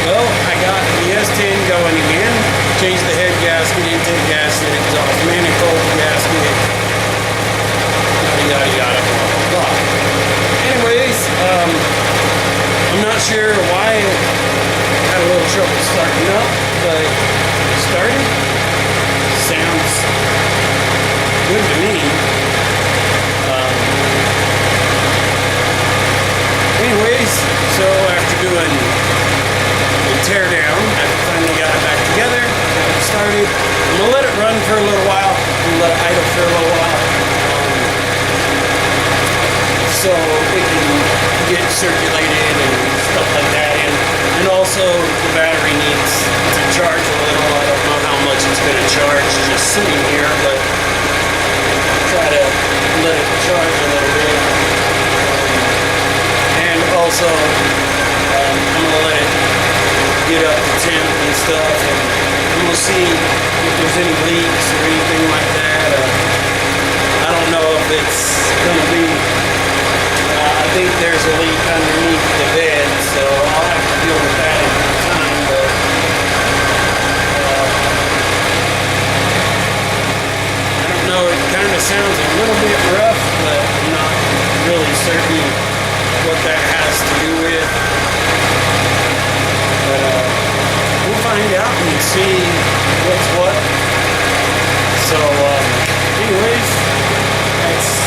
Well, I got the S10 going again. Changed the head gasket, intake gasket, exhaust manifold gasket, yada yada blah blah blah. Anyways, I'm not sure why it had a little trouble starting up, but it started. Sounds good to me. Anyways, so after doing the tear down, I finally got it back together, got it started. I'm gonna let it run for a little while, and let it idle for a little while, so it can get circulated and stuff like that. And also the battery needs to charge a little. I don't know how much it's gonna charge just sitting here, but try to let it charge a little bit. And also, I'm gonna let it get up to temp and stuff, and we'll see if there's any leaks or anything like that. I don't know if it's gonna be. I think there's a leak underneath the bed, so I'll have to deal with that at the time. But I don't know. It kind of sounds a little bit rough, but I'm not really certain what that has to do with. But we'll find out and see what's what. So, anyways,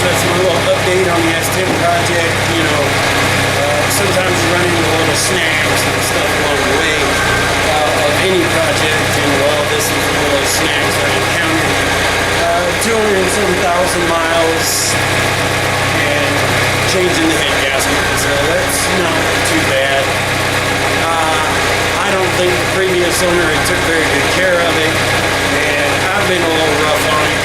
that's my little update on the S10 project. You know, sometimes you run into little snags and stuff along the way of any project, and well, this is one of those snags I encountered. 207,000 miles and changing the head gasket, so that's not too bad. I don't think the previous owner had took very good care of it, and I've been a little rough on it.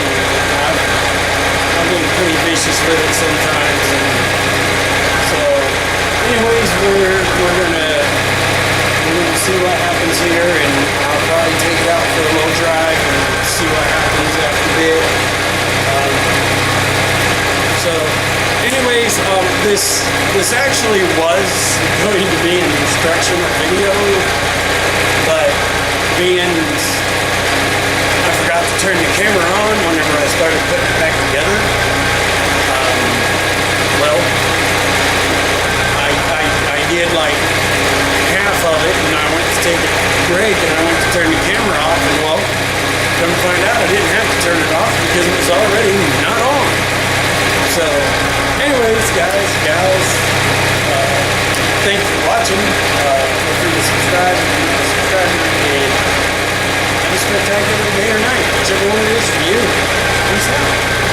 I've been pretty vicious with it sometimes, and so anyways, we're gonna see what happens here, and I'll probably take it out for a little drive and see what happens after a bit. So anyways, this actually was going to be an instructional video, but being I forgot to turn the camera on whenever I started putting it back together. Well, I did like half of it, and I went to take a break, and I went to turn the camera off, and well, come to find out I didn't have to turn it off because it was already not on. So, anyways, guys, gals, thanks for watching. Feel free to subscribe if you're not a subscriber, and have a spectacular day or night, whichever one it is for you. Peace out.